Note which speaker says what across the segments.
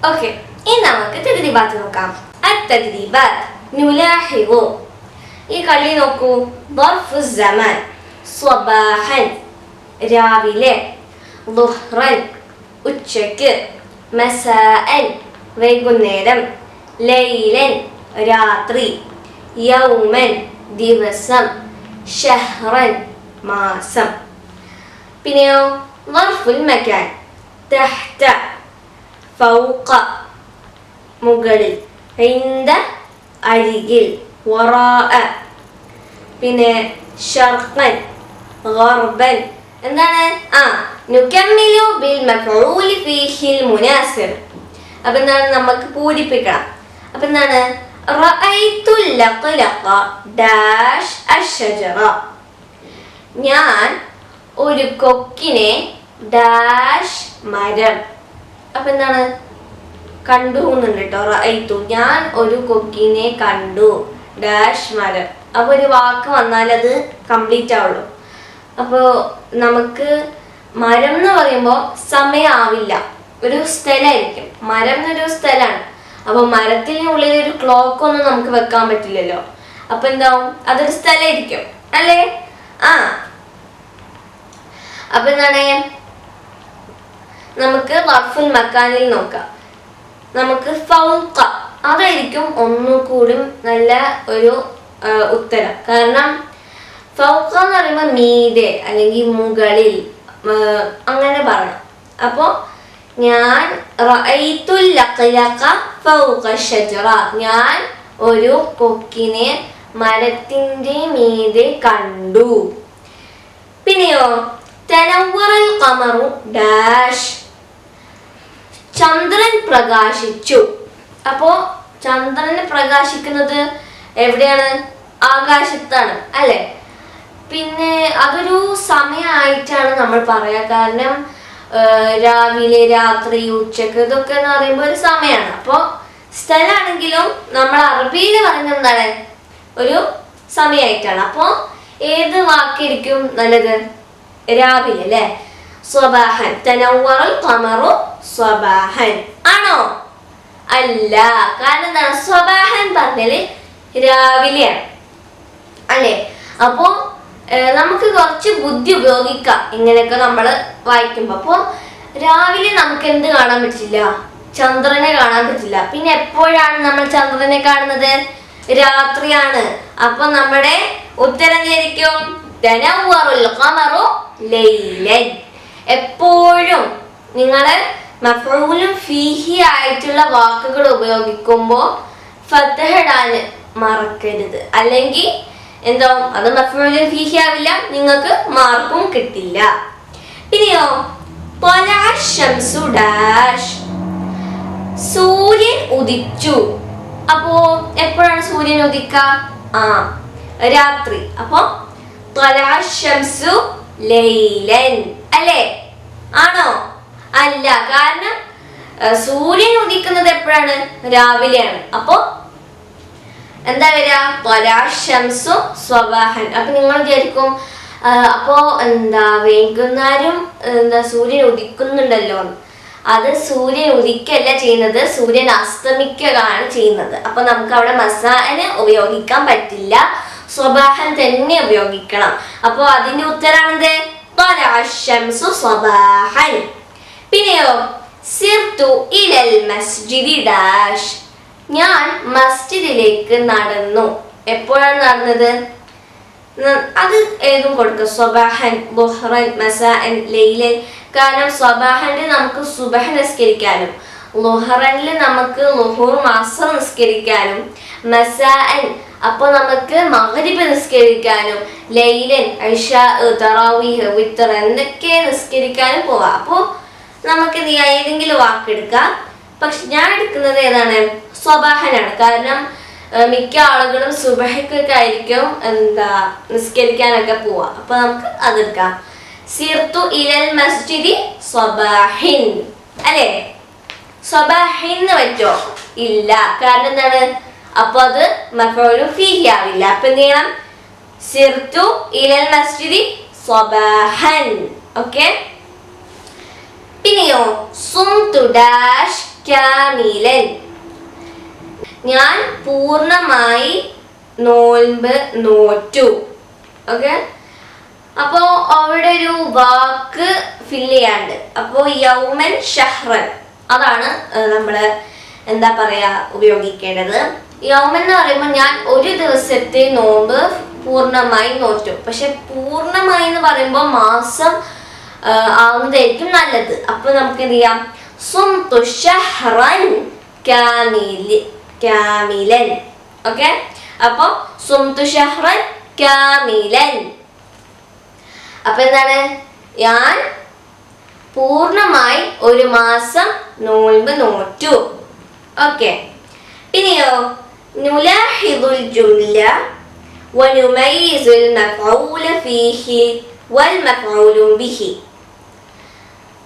Speaker 1: Okay, ഇനി നമുക്ക് തദ്രീബാത്ത് നോക്കാം. അത്തദ്രീബാത്ത് നുലാഹിവു. ഈ കളി നോക്കൂ. ظرف الزمان സ്വബാഹൻ രാവിലെ, ളുഹ്റൻ ഉച്ചയ്ക്ക്, മസാഅൻ വൈകുന്നേരം, ലൈലൻ രാത്രി, യൗമൻ ദിവസം, ഷഹ്റൻ മാസം. പിന്നെയോ ളർഫുൽ മകാൻ തഹ്ത ഫൗഖ മുകളിൽ, ഇൻദ അരികിൽ, വറാഅ പിന്നെ ശർഖൻ ഗർബൻ. എന്താണ്? നുകമ്മിലു ബിൽ മഫ്ഊലി ഫീഹിൽ മുനാസിബ്. അപ്പൊ എന്താണ്? നമുക്ക് പൂരിപ്പിക്കണം. അപ്പൊ എന്താണ്? റഅയ്തുൽ ലഖലഖ ഡാഷ് അഷ്ജറ. ഞാൻ ഒരു കൊക്കിനെ ഡാഷ് മരം. അപ്പൊ എന്താണ്? കണ്ടു എന്നുണ്ട് കേട്ടോ. റഅയ്തു ഞാൻ ഒരു കൊക്കിനെ കണ്ടു ഡാഷ് മരം. അപ്പൊ ഒരു വാക്ക് വന്നാൽ അത് കംപ്ലീറ്റ് ആവുള്ളൂ. അപ്പോൾ നമുക്ക് മരം എന്ന് പറയുമ്പോൾ സമയമാവില്ല, ഒരു സ്ഥലമായിരിക്കും. മരം എന്നൊരു സ്ഥലമാണ്. അപ്പോൾ മരത്തിനുള്ളിൽ ഒരു ക്ലോക്ക് ഒന്നും നമുക്ക് വെക്കാൻ പറ്റില്ലല്ലോ. അപ്പൊ എന്താവും? അതൊരു സ്ഥലമായിരിക്കും അല്ലേ? അപ്പൊ എന്താണ്? നമുക്ക് ളർഫുൽ മക്കാനിൽ നോക്കാം. നമുക്ക് ഫൗഖ അതായിരിക്കും ഒന്നുകൂടി നല്ല ഒരു ഉത്തരം. കാരണം ഫൗഖ എന്ന് പറയുമ്പോൾ മീതെ അല്ലെങ്കിൽ മുകളിൽ അങ്ങനെ പറയണം. അപ്പോ ഞാൻ റഅയ്തുൽ ലഖലഖ ഫൗഖ ഷജറ, ഞാൻ ഒരു കൊക്കിനെ മരത്തിന്റെ മീതെ കണ്ടു. പിന്നെയോ തനവ്വറൽ ഖമറു ഡാഷ്, ചന്ദ്രൻ പ്രകാശിച്ചു. അപ്പോ ചന്ദ്രന് പ്രകാശിക്കുന്നത് എവിടെയാണ്? ആകാശത്താണ് അല്ലെ? പിന്നെ അതൊരു സമയമായിട്ടാണ് നമ്മൾ പറയാ. കാരണം രാവിലെ, രാത്രി, ഉച്ചക്ക് ഇതൊക്കെ എന്ന് പറയുമ്പോൾ ഒരു സമയമാണ്. അപ്പോ സ്ഥലമാണെങ്കിലും നമ്മൾ അറബിയിൽ പറയുന്നത് എന്താണ്? ഒരു സമയമായിട്ടാണ്. അപ്പോ ഏത് വാക്കായിരിക്കും നല്ലത്? രാവിലെ അല്ലെ? സ്വബാഹൻ. തനവ്വറൽ ഖമറു സ്വബാഹൻ ആണോ? അല്ല. കാരണം എന്താണ്? സ്വബാഹൻ പറഞ്ഞാല് രാവിലെയാണ് അല്ലെ? അപ്പോ നമുക്ക് കുറച്ച് ബുദ്ധി ഉപയോഗിക്കാം ഇങ്ങനെയൊക്കെ നമ്മൾ വായിക്കുമ്പോ. അപ്പോ രാവിലെ നമുക്ക് എന്ത് കാണാൻ പറ്റില്ല? ചന്ദ്രനെ കാണാൻ പറ്റില്ല. പിന്നെ എപ്പോഴാണ് നമ്മൾ ചന്ദ്രനെ കാണുന്നത്? രാത്രിയാണ്. അപ്പൊ നമ്മുടെ ഉത്തരം എന്തായിരിക്കും? തനവ്വറുൽ ഖമറു ലൈലൻ. എപ്പോഴും നിങ്ങള് മഫ്ഊലും ഫീഹി ആയിട്ടുള്ള വാക്കുകൾ ഉപയോഗിക്കുമ്പോൾ ഫത്ഹ ഇടാൻ മറക്കരുത്. അല്ലെങ്കിൽ എന്തോ അത് മഫ്ഊലും ഫീഹി ആവില്ല, നിങ്ങൾക്ക് മാർക്കും കിട്ടില്ല. പിന്നെയോ ത്വലഅ ശംസു ഡാഷ്, സൂര്യൻ ഉദിച്ചു. അപ്പോ എപ്പോഴാണ് സൂര്യൻ ഉദിക്കുക? രാത്രി. അപ്പൊ ത്വലഅ ശംസു ലൈലൻ അല്ലേ? ആണോ? അല്ല. കാരണം സൂര്യൻ ഉദിക്കുന്നത് എപ്പോഴാണ്? രാവിലെയാണ്. അപ്പോ എന്താ വരിക? ത്വലഅ ശംസു സ്വബാഹൻ. അപ്പൊ നിങ്ങൾ വിചാരിക്കും അപ്പോ എന്താ വൈകുന്നേരം സൂര്യൻ ഉദിക്കുന്നുണ്ടല്ലോ. അത് സൂര്യൻ ഉദിക്കല്ല ചെയ്യുന്നത്, സൂര്യൻ അസ്തമിക്കുകയാണ് ചെയ്യുന്നത്. അപ്പൊ നമുക്ക് അവിടെ മസാഅനെ ഉപയോഗിക്കാൻ പറ്റില്ല, സ്വബാഹൻ തന്നെ ഉപയോഗിക്കണം. അപ്പൊ അതിന്റെ ഉത്തരാണെന്ത്? ത്വലഅ ശംസു സ്വബാഹൻ. പിന്നെയോ സിർതു ഇലൽ മസ്ജിദി ഡാഷ്, ഞാൻ മസ്ജിദിലേക്ക് നടന്നു. എപ്പോഴാണ് നടന്നത്? അത് ഏതും കൊടുക്കുക. സ്വബാഹൻ, ളുഹ്റൻ, മസാഅൻ, ലൈലൻ. കാരണം സ്വബാഹനിൽ നമുക്ക് സുബഹ് നിസ്കരിക്കാനും, ളുഹ്റനിൽ നമുക്ക് ളുഹൂർ അസ്ർ നിസ്കരിക്കാനും, മസാഅൻ അപ്പൊ നമുക്ക് മഗ്രിബ് നിസ്കരിക്കാനും, ലൈലൻ ഇശാ, തറാവീഹ്, വിത്ർ എന്നൊക്കെ നിസ്കരിക്കാനും പോവാം. അപ്പൊ നമുക്ക് ഏതെങ്കിലും വാക്കെടുക്കാം. പക്ഷെ ഞാൻ എടുക്കുന്നത് ഏതാണ്? സ്വബാഹനാണ്. കാരണം മിക്ക ആളുകളും സുബഹയ്ക്കൊക്കെ ആയിരിക്കും നിസ്കരിക്കാനൊക്കെ പോവാ. അപ്പൊ നമുക്ക് അതെടുക്കാം. സിർതു ഇലൽ മസ്ജിദി സ്വബാഹിൻ അല്ലേ? സ്വബാഹിൻ പറ്റോ? ഇല്ല. കാരണം എന്താണ്? അപ്പൊ അത് മഫ്ഊലു ഫീഹി ആവില്ല. അപ്പൊ എന്ത് ചെയ്യണം? സിർതു ഇലൽ മസ്ജിദി സ്വബാഹൻ. ഓക്കെ. പിന്നെയോ സുംതു ഡാഷ് കാമിലൻ. ഞാൻ പൂർണ്ണമായി നോൽമ്പ് നോറ്റു. ഓക്കെ, അപ്പോ അവിടെ ഒരു വാക്ക് ഫില്ല് ചെയ്യാണ്ട്. അപ്പോ യൗമൻ ഷഹ്റൻ അതാണ് നമ്മള് എന്താ പറയാ ഉപയോഗിക്കേണ്ടത്. യൗമൻ എന്ന് പറയുമ്പോൾ ഞാൻ ഒരു ദിവസത്തെ നോമ്പ് പൂർണ്ണമായി നോറ്റു. പക്ഷെ പൂർണ്ണമായി എന്ന് പറയുമ്പോൾ മാസം ആവുന്നതായിരിക്കും നല്ലത്. അപ്പൊ നമുക്ക് എന്ത് ചെയ്യാം, സുംതു ഷഹ്റൻ കാമിലൻ. ഓക്കെ, അപ്പൊ സുംതു ഷഹ്റൻ കാമിലൻ. അപ്പൊ എന്താണ്, ഞാൻ പൂർണ്ണമായി ഒരു മാസം നോമ്പ് നോറ്റു. ഓക്കെ, ഇനിയോ നുലാഹിദുൽ ജുംല വനുമയ്യിസുൽ മഫ്ഊല ഫീഹി വൽ മഫ്ഊലു ബിഹി.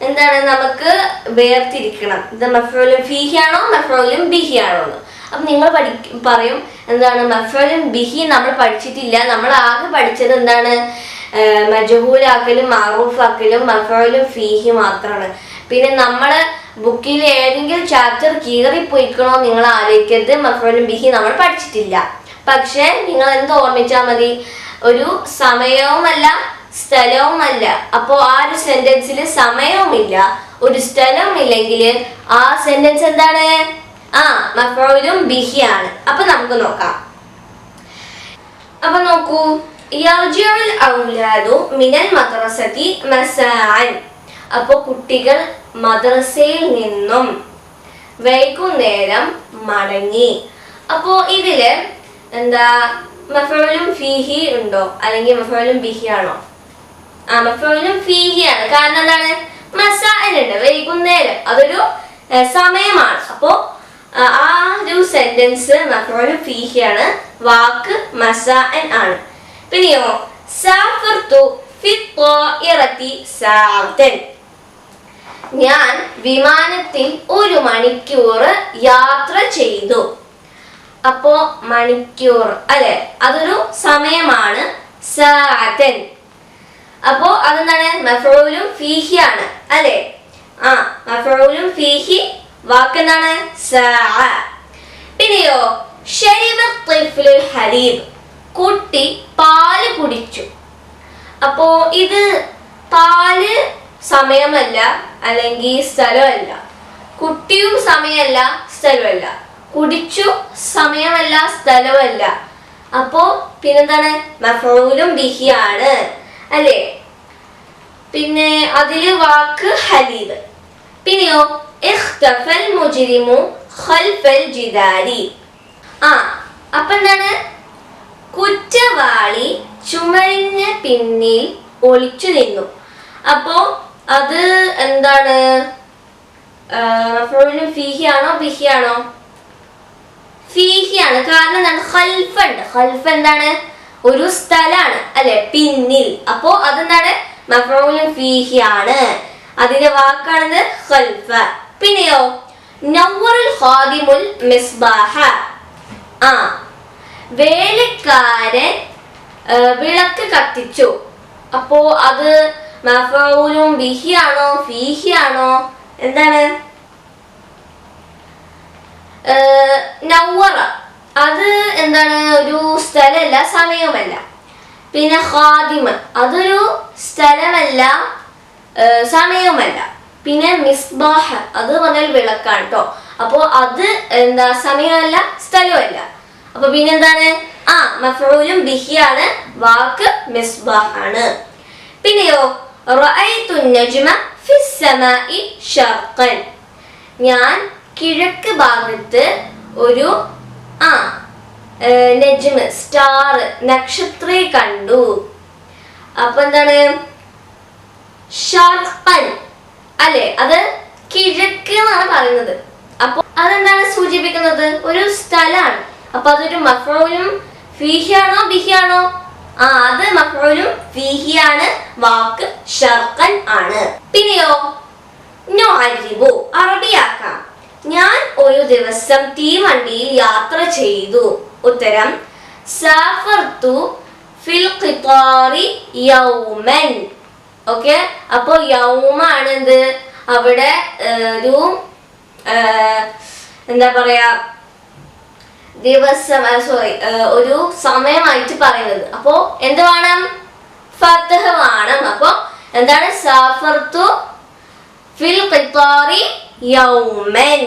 Speaker 1: എന്താണ്, നമുക്ക് വേർതിരിക്കണം ഇത് മഫ്ഊലുൻ ഫീഹി ആണോ മഫ്ഊലുൻ ബിഹി ആണോ എന്ന്. അപ്പൊ നിങ്ങൾ പറയും എന്താണ്, മഫ്ഊലുൻ ബിഹി നമ്മൾ പഠിച്ചിട്ടില്ല, നമ്മൾ ആകെ പഠിച്ചത് എന്താണ്, മജ്ഹൂലാക്കലും മഅറൂഫാക്കലും മഫ്ഊലുൻ ഫീഹി മാത്രമാണ്. പിന്നെ നമ്മള് ബുക്കിൽ ഏതെങ്കിലും ചാപ്റ്റർ കീറിപ്പോയിക്കണോ നിങ്ങൾ ആലോചിക്കരുത്, മഫ്ഊലുൻ ബിഹി നമ്മൾ പഠിച്ചിട്ടില്ല. പക്ഷെ നിങ്ങൾ എന്ത് ഓർമ്മിച്ചാൽ മതി, ഒരു സമയവുമല്ല സ്ഥലവുമല്ല. അപ്പോൾ ആ ഒരു സെന്റൻസിൽ സമയവുമില്ല ഒരു സ്ഥലവും ഇല്ലെങ്കിൽ ആ സെന്റൻസ് എന്താണ്, മഫ്ഊലുൻ ബിഹി ആണ്. അപ്പൊ നമുക്ക് നോക്കാം. അപ്പൊ നോക്കൂ, യർജിഉൽ ഔലാദു മിനൽ മദ്റസതി മസാഅൻ. അപ്പോൾ കുട്ടികൾ മദ്രസയിൽ നിന്നും വൈകുന്നേരം മടങ്ങി. അപ്പോ ഇതില് എന്താ മഫ്ഊലുൻ ഫീഹി ഉണ്ടോ അല്ലെങ്കിൽ മഫ്ഊലുൻ ബിഹി ആണോ? മഫ്ഊലുൻ ഫീഹി ആണ്. കാരണം എന്താണ്, മസാഅൻ ഉണ്ട്, വൈകുന്നേരം, അതൊരു സമയമാണ്. അപ്പോ ആ ഒരു സെന്റൻസ് മഫ്ഊലുൻ ഫീഹി ആണ്, വാക്ക് മസാഅൻ ആണ്. പിന്നെയോ സാഫർതു ഫി ത്വാഇറതി സഅതൻ. ഞാൻ വിമാനത്തിൽ 1 മണിക്കൂർ യാത്ര ചെയ്തു. അപ്പോ മണിക്കൂർ അല്ലെ, അതൊരു സമയമാണ്, സഅതൻ. അപ്പോ അതെന്താണ്, മഫ്ഊലുൻ ഫീഹി ആണ് അല്ലെ. മഫ്ഊലുൻ ഫീഹി, വാക്ക് എന്താണ്, സഅ. പിന്നെയോ ശരിബ ത്വിഫ്ലുൽ ഹലീബ്. കുട്ടി പാല് കുടിച്ചു. അപ്പോ ഇത് പാല് സമയമല്ല അല്ലെങ്കിൽ സ്ഥലമല്ല, കുട്ടിയും സമയമല്ല സ്ഥലമല്ല, കുടിച്ചു സമയമല്ല സ്ഥലമല്ല. അപ്പോ പിന്നെന്താണ്, മഫ്ഊലുൻ ബിഹി ആണ് അല്ലേ. പിന്നെ അതില് വാക്ക് ഹലീബ്. പിന്നെയോ ഇഖ്തഫൽ മുജ്രിമു ഖൽഫൽ ജിദാരി. അപ്പൊ എന്താണ്, കുറ്റവാളി ചുമരിന് പിന്നിൽ ഒളിച്ചു നിന്നു. അപ്പോ അത് എന്താണ്, മഫ്ഊലുൻ ഫീഹി ആണോ ബിഹി ആണോ? ഫീഹി ആണ്. കാരണം എന്താണ്, ഖൽഫ് ഉണ്ട്. ഖൽഫ് എന്താണ്, ഒരു സ്ഥലാണ് അല്ലെ, പിന്നിൽ. അപ്പോ അതെന്താണ്, മഫ്ഊലുൻ ഫീഹി ആണ്, അതിന്റെ വാക്കാണത് ഖൽഫ്. പിന്നെയോ നവ്വറുൽ ഖാദിമുൽ മിസ്ബാഹ. വേലക്കാരൻ വിളക്ക് കത്തിച്ചു. അപ്പോ അത് മഫ്ഊലുൻ ബിഹി ആണോ ഫീഹി ആണോ? എന്താണ്, നവ്വറ അത് എന്താണ്, ഒരു സ്ഥലമല്ല സമയവുമല്ല. പിന്നെ ഖാദിം അതൊരു സ്ഥലമല്ല സമയവുമല്ല. പിന്നെ മിസ്ബാഹ് അത് പറഞ്ഞാൽ വിളക്കാണ് കേട്ടോ. അപ്പോ അത് എന്താ, സമയമല്ല സ്ഥലമല്ല. അപ്പൊ പിന്നെന്താണ്, മഫ്ഊലുൻ ബിഹി ആണ്, വാക്ക് മിസ്ബാഹ് ആണ്. പിന്നെയോ റഅയ്തു നജ്മ ഫിസ് സമാഇ ശർഖൻ. ഞാൻ കിഴക്ക് ഭാഗത്ത് ഒരു നജ്മ് സ്റ്റാർ നക്ഷത്രം കണ്ടു. അപ്പൊ എന്താണ്, ഷർഖൻ അല്ലെ, അത് കിഴക്ക് എന്നാണ് പറയുന്നത്. അപ്പൊ അതെന്താണ് സൂചിപ്പിക്കുന്നത്, ഒരു സ്ഥലമാണ്. അപ്പൊ അതൊരു മഫ്ഊലുൻ ഫീഹി ആണോ ബിഹി ആണോ? അത് മഫ്ഊലുൻ ഫീഹി ആണ്, വാക്ക് ഷർഖൻ ആണ്. പിന്നെയോ നുഅരിബു അറബിയാക്കാം. ഞാൻ ഒരു ദിവസം തീവണ്ടിയിൽ യാത്ര ചെയ്തു. ഉത്തരം സാഫർതു ഫിൽ ഖിതാരി യൗമൻ. ഓക്കെ, അപ്പൊ യൗമാണ് എന്ത്, അവിടെ ഒരു എന്താ പറയാ ദിവസം ഒരു സമയമായിട്ട് പറയുന്നത്. അപ്പോ എന്ത് വേണം? ഫത്ഹ് വേണം. അപ്പൊ എന്താണ്? സാഫർതു ഫിൽ ഖിത്താറി യൗമൻ.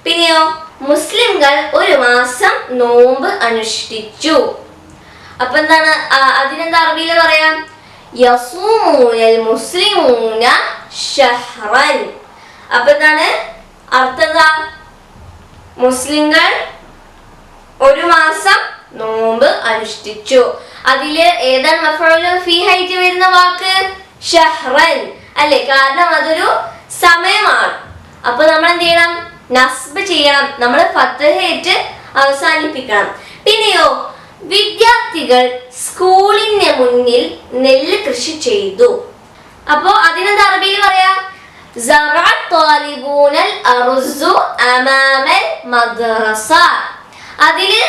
Speaker 1: പിന്നെയോ മുസ്ലിംകൾ ഒരു മാസം നോമ്പ് അനുഷ്ഠിച്ചു. അപ്പൊ എന്താണ് അതിനെന്താ അറബിയിൽ പറയാം? യസൂമുൽ മുസ്ലിമൂന ഷഹ്റൻ. അപ്പൊ എന്താണ് അർത്ഥം? എന്താ? മുസ്ലിങ്ങൾ ഒരു മാസം നോമ്പ് അനുഷ്ഠിച്ചു. അതില് ഏതാണ് മഫ്ഊലുൻ ഫീഹി ആയിട്ട് വരുന്ന വാക്ക്? ഷഹ്റൻ അല്ലെ? കാരണം അതൊരു സമയമാണ്. അപ്പൊ നമ്മൾ എന്ത് ചെയ്യണം? നസ്ബ് ചെയ്യണം. നമ്മൾ ഫത്ഹയിട്ട് അവസാനിപ്പിക്കണം. പിന്നെയോ വിദ്യാർത്ഥികൾ സ്കൂളിന് മുന്നിൽ നെല്ല് കൃഷി ചെയ്തു. അപ്പോ അതിനെന്താ അറബിയിൽ പറയാ? സറഅ ത്വാലിബൂനൽ അർസു അമാമൽ മദ്റസ. അതില്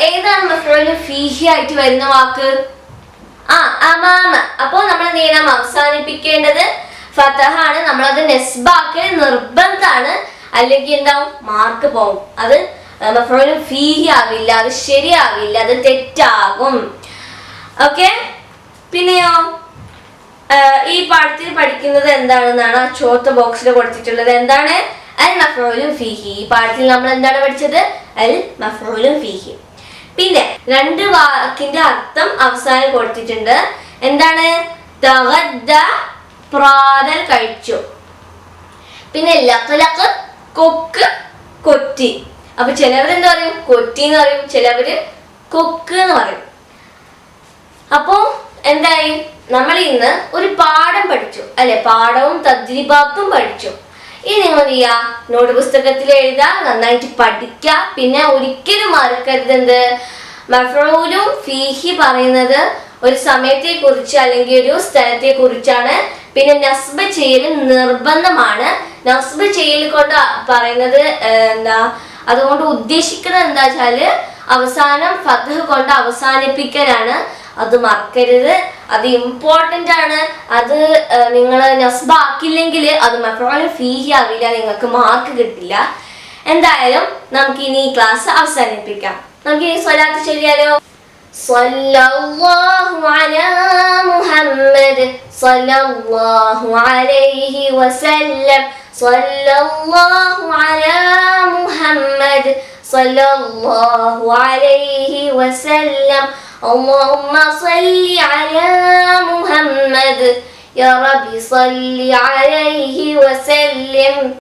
Speaker 1: ഏതാണ് മഫ്ഊലുൻ ഫീഹി ആയിട്ട് വരുന്ന വാക്ക്? അമാമ. അപ്പോ നമ്മൾ എന്ത് ചെയ്യണം? അവസാനിപ്പിക്കേണ്ടത് ഫതഹാണ്. നമ്മളത് നെസ്ബാക്കൽ നിർബന്ധാണ്. അല്ലെങ്കിൽ എന്താവും? മാർക്ക് പോവും. അത് മഫ്ഊലുൻ ഫീഹി ആവില്ല, അത് ശരിയാവില്ല, അത് തെറ്റാകും. ഓക്കെ. പിന്നെയോ ഈ പാഠത്തിൽ പഠിക്കുന്നത് എന്താണെന്നാണ് ആ ചുവത്ത ബോക്സിൽ കൊടുത്തിട്ടുള്ളത്. എന്താണ്? അൽ മഫ്ഊലുൻ ഫീഹി. ഈ പാഠത്തിൽ നമ്മൾ എന്താണ് പഠിച്ചത്? അൽ മഫ്ഊലുൻ ഫീഹി. പിന്നെ രണ്ട് വാക്കിന്റെ അർത്ഥം അവസാനം കൊടുത്തിട്ടുണ്ട്. എന്താണ്? തഗദ്ദ പ്രാതൽ കഴിച്ചു. പിന്നെ ലഖ്ലഖ് കൊക്ക് കൊറ്റി. അപ്പൊ ചിലവരെന്താ പറയും? കൊറ്റി എന്ന് പറയും, ചിലവര് കൊക്ക് എന്ന് പറയും. അപ്പോ എന്തായി? നമ്മൾ ഇന്ന് ഒരു പാഠം പഠിച്ചു അല്ലെ? പാഠവും തദ്രീബാത്തും പഠിച്ചു. ഇനി നിങ്ങൾ ചെയ്യാ നോട്ട് പുസ്തകത്തിൽ എഴുതാ, നന്നായിട്ട് പഠിക്ക. പിന്നെ ഒരിക്കലും മറക്കരുത് എന്ത്? മഫ്ഊലുൻ ഫീഹി പറയുന്നത് ഒരു സമയത്തെ കുറിച്ച് അല്ലെങ്കിൽ ഒരു സ്ഥലത്തെ കുറിച്ചാണ്. പിന്നെ നസ്ബ് ചെയ്യൽ നിർബന്ധമാണ്. നസ്ബ് ചെയ്യൽ കൊണ്ട് പറയുന്നത് എന്താ? അതുകൊണ്ട് ഉദ്ദേശിക്കുന്നത് എന്താ വെച്ചാല് അവസാനം ഫത്ഹ് കൊണ്ട് അവസാനിപ്പിക്കലാണ്. അത് മറക്കരുത്, അത് ഇമ്പോർട്ടന്റ് ആണ്. അത് നിങ്ങൾ നസ്ബ് ആക്കില്ലെങ്കിൽ അത് മഫ്ഊലുൻ ഫീഹി ആവില്ല, നിങ്ങൾക്ക് മാർക്ക് കിട്ടില്ല. എന്തായാലും നമുക്ക് ഇനി ഈ ക്ലാസ് അവസാനിപ്പിക്കാം. നമുക്ക് ഇനി സ്വലാത്ത് ചൊല്ലിയാലോ? സ്വല്ലല്ലാഹു അലാ മുഹമ്മദ് സ്വല്ലല്ലാഹു അലൈഹി വസല്ലം സ്വല്ലല്ലാഹു അലാ മുഹമ്മദ് സ്വല്ലല്ലാഹു അലൈഹി വസല്ലം اللهم صل على محمد يا رب صل عليه وسلم.